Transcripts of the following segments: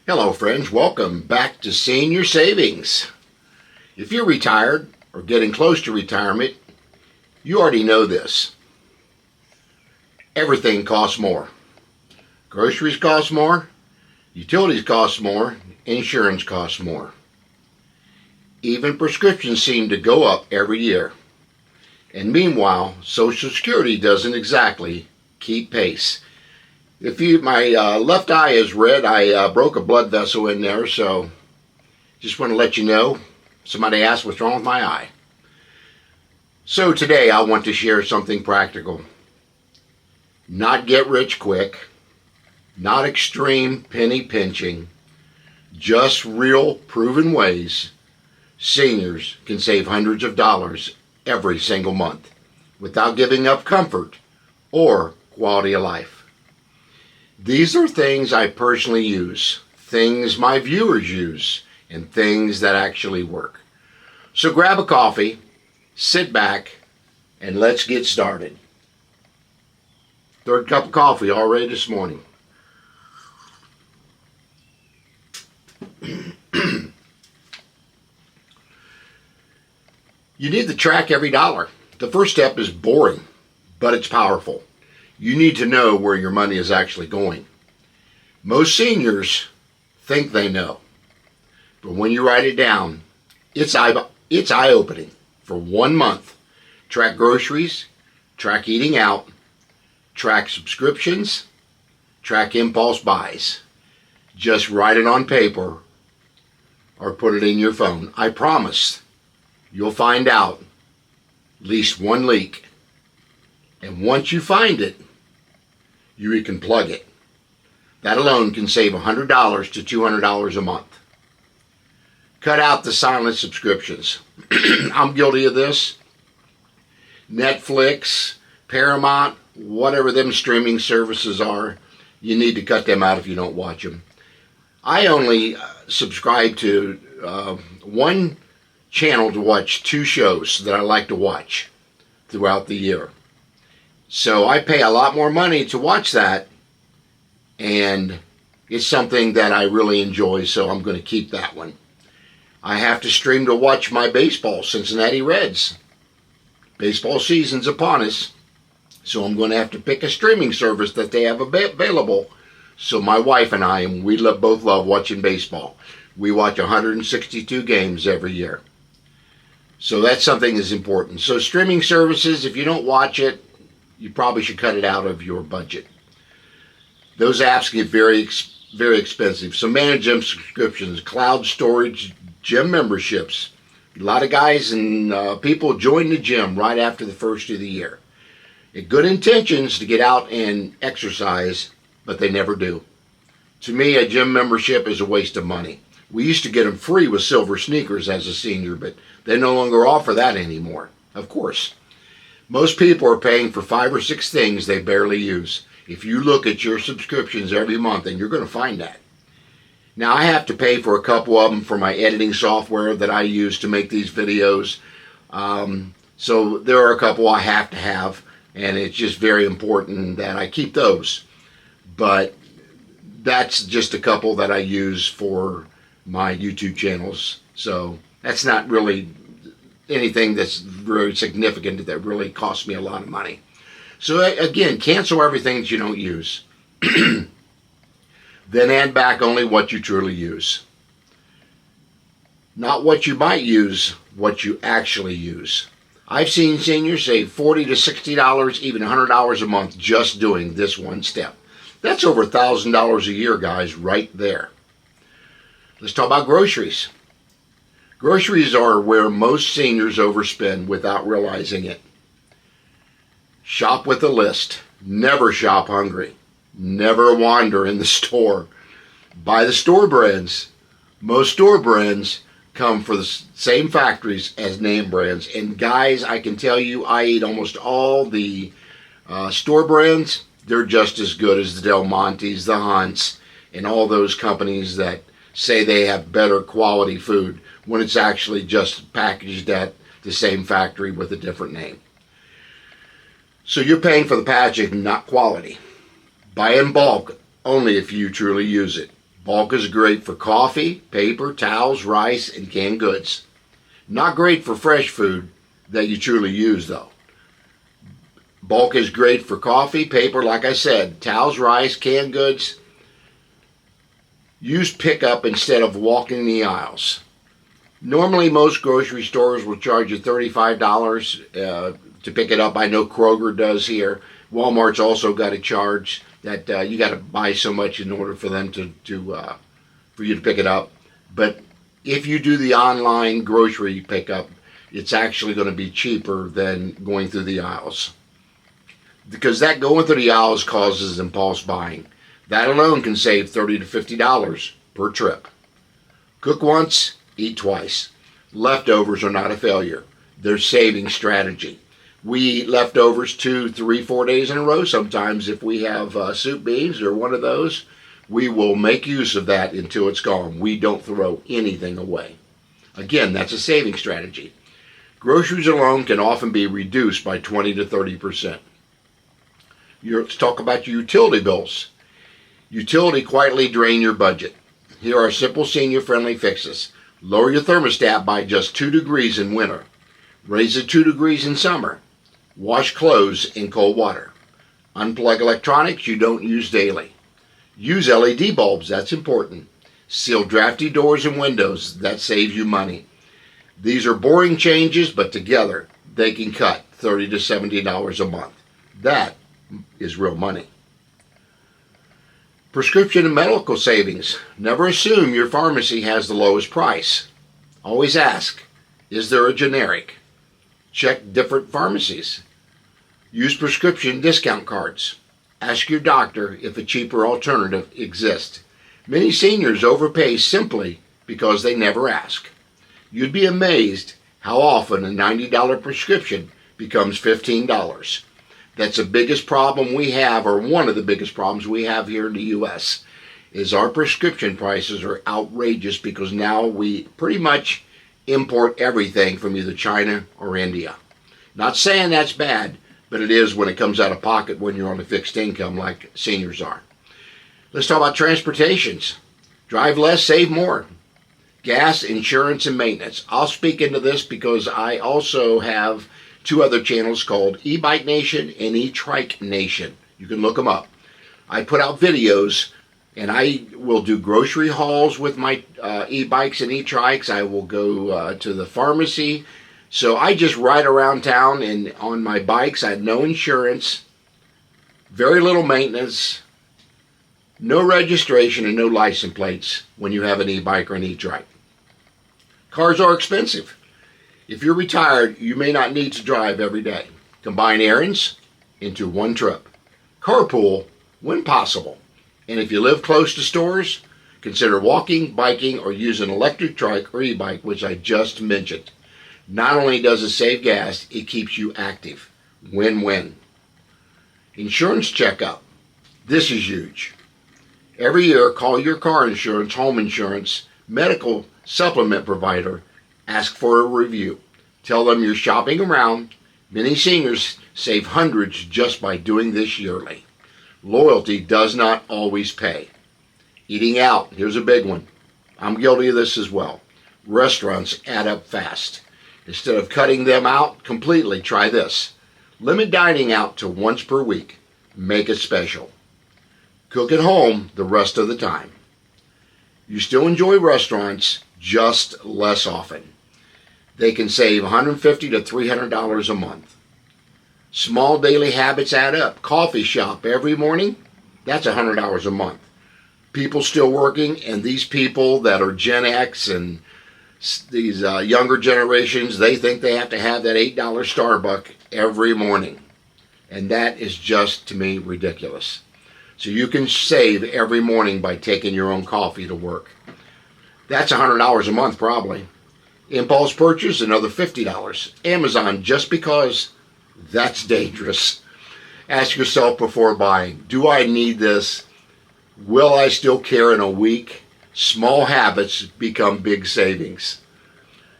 Hello friends, welcome back to Senior Savings. If you're retired or getting close to retirement, you already know this. Everything costs more. Groceries cost more, utilities cost more, insurance costs more. Even prescriptions seem to go up every year. And meanwhile, Social Security doesn't exactly keep pace. My left eye is red. I broke a blood vessel in there, so just want to let you know. Somebody asked what's wrong with my eye. So today I want to share something practical. Not get rich quick, not extreme penny pinching, just real proven ways seniors can save hundreds of dollars every single month without giving up comfort or quality of life. These are things I personally use, things my viewers use, and things that actually work. So grab a coffee, sit back, and let's get started. Third cup of coffee already this morning. You need to track every dollar. The first step is boring, but it's powerful. You need to know where your money is actually going. Most seniors think they know, but when you write it down, it's eye-opening. For 1 month, track groceries, track eating out, track subscriptions, track impulse buys. Just write it on paper or put it in your phone. I promise you'll find out at least one leak. And once you find it, you can plug it. That alone can save $100 to $200 a month. Cut out the silent subscriptions. I'm guilty of this. Netflix, Paramount, whatever them streaming services are, you need to cut them out if you don't watch them. I only subscribe to one channel to watch 2 shows that I like to watch throughout the year. So I pay a lot more money to watch that, and it's something that I really enjoy, so I'm going to keep that one. I have to stream to watch my baseball, Cincinnati Reds. Baseball season's upon us, so I'm going to have to pick a streaming service that they have available. So my wife and I, both love watching baseball. We watch 162 games every year. So that's something that's important. So streaming services, if you don't watch it, you probably should cut it out of your budget. Those apps get very expensive. So manage gym subscriptions, cloud storage, gym memberships. A lot of guys and people join the gym right after the first of the year. Good intentions to get out and exercise, but they never do. To me, a gym membership is a waste of money. We used to get them free with silver sneakers as a senior, but they no longer offer that anymore, of course. Most people are paying for 5 or 6 things they barely use. If you look at your subscriptions every month, then you're going to find that. Now, I have to pay for a couple of them for my editing software that I use to make these videos. So there are a couple I have to have, and it's just very important that I keep those. But that's just a couple that I use for my YouTube channels. So that's not really anything that's very significant that really costs me a lot of money. So again, cancel everything that you don't use. Then add back only what you truly use. Not what you might use, what you actually use. I've seen seniors save $40 to $60, even $100 a month just doing this one step. That's over $1,000 a year, guys, right there. Let's talk about groceries. Groceries are where most seniors overspend without realizing it. Shop with a list. Never shop hungry. Never wander in the store. Buy the store brands. Most store brands come from the same factories as name brands. And guys, I can tell you, I eat almost all the store brands. They're just as good as the Del Montes, the Hunts, and all those companies that say they have better quality food when it's actually just packaged at the same factory with a different name. So you're paying for the packaging, not quality. Buy in bulk only if you truly use it. Bulk is great for coffee, paper, towels, rice, and canned goods. Not great for fresh food that you truly use, though. Bulk is great for coffee, paper, like I said, towels, rice, canned goods. Use pickup instead of walking the aisles. Normally, most grocery stores will charge you $35 to pick it up. I know Kroger does here. Walmart's also got a charge that you got to buy so much in order for them for you to pick it up. But if you do the online grocery pickup, it's actually going to be cheaper than going through the aisles, because that going through the aisles causes impulse buying. That alone can save $30 to $50 per trip. Cook once, eat twice. Leftovers are not a failure. They're saving strategy. We eat leftovers 2, 3, 4 days in a row. Sometimes if we have soup beans or one of those, we will make use of that until it's gone. We don't throw anything away. Again, that's a saving strategy. Groceries alone can often be reduced by 20 to 30%. Let's talk about your utility bills. Utility quietly drain your budget. Here are simple senior-friendly fixes. Lower your thermostat by just 2 degrees in winter. Raise it 2 degrees in summer. Wash clothes in cold water. Unplug electronics you don't use daily. Use LED bulbs, that's important. Seal drafty doors and windows, that saves you money. These are boring changes, but together they can cut $30 to $70 a month. That is real money. Prescription and medical savings. Never assume your pharmacy has the lowest price. Always ask, is there a generic? Check different pharmacies. Use prescription discount cards. Ask your doctor if a cheaper alternative exists. Many seniors overpay simply because they never ask. You'd be amazed how often a $90 prescription becomes $15. That's the biggest problem we have, or one of the biggest problems we have here in the U.S., is our prescription prices are outrageous because now we pretty much import everything from either China or India. Not saying that's bad, but it is when it comes out of pocket when you're on a fixed income like seniors are. Let's talk about transportations. Drive less, save more. Gas, insurance, and maintenance. I'll speak into this because I also have 2 other channels called E-Bike Nation and E-Trike Nation. You can look them up. I put out videos, and I will do grocery hauls with my e-bikes and e-trikes. I will go to the pharmacy. So I just ride around town, and on my bikes I have no insurance, very little maintenance, no registration, and no license plates when you have an e-bike or an e-trike. Cars are expensive. If you're retired, you may not need to drive every day. Combine errands into one trip. Carpool when possible. And if you live close to stores, consider walking, biking, or use an electric trike or e-bike, which I just mentioned. Not only does it save gas, it keeps you active. Win-win. Insurance checkup. This is huge. Every year, call your car insurance, home insurance, medical supplement provider. Ask for a review. Tell them you're shopping around. Many seniors save hundreds just by doing this yearly. Loyalty does not always pay. Eating out. Here's a big one. I'm guilty of this as well. Restaurants add up fast. Instead of cutting them out completely, try this. Limit dining out to once per week. Make it special. Cook at home the rest of the time. You still enjoy restaurants, just less often. They can save $150 to $300 a month. Small daily habits add up. Coffee shop every morning, that's $100 a month. People still working, and these people that are Gen X and these younger generations, they think they have to have that $8 Starbucks every morning. And that is just, to me, ridiculous. So you can save every morning by taking your own coffee to work. That's $100 a month probably. Impulse purchase, another $50. Amazon, just because that's dangerous. Ask yourself before buying, do I need this? Will I still care in a week? Small habits become big savings.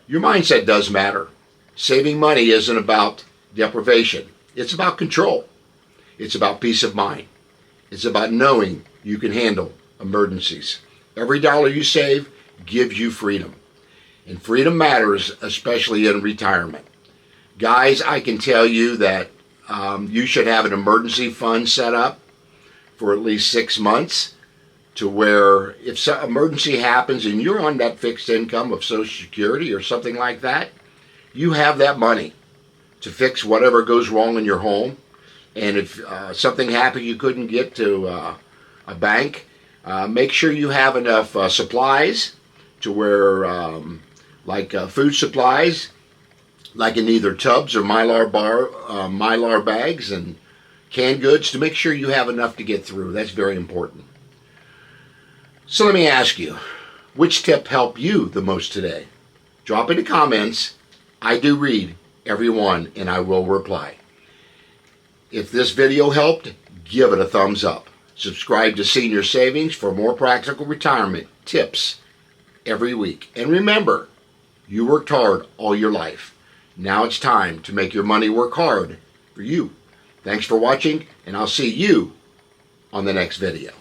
Your mindset does matter. Saving money isn't about deprivation. It's about control. It's about peace of mind. It's about knowing you can handle emergencies. Every dollar you save gives you freedom. And freedom matters, especially in retirement. Guys, I can tell you that you should have an emergency fund set up for at least 6 months, to where if some emergency happens and you're on that fixed income of Social Security or something like that, you have that money to fix whatever goes wrong in your home. And if something happened you couldn't get to a bank, make sure you have enough supplies to where, like food supplies, like in either tubs or Mylar bags, and canned goods, to make sure you have enough to get through. That's very important. So let me ask you, which tip helped you the most today? Drop in the comments. I do read every one, and I will reply. If this video helped, give it a thumbs up. Subscribe to Senior Savings for more practical retirement tips every week. And remember, you worked hard all your life. Now it's time to make your money work hard for you. Thanks for watching, and I'll see you on the next video.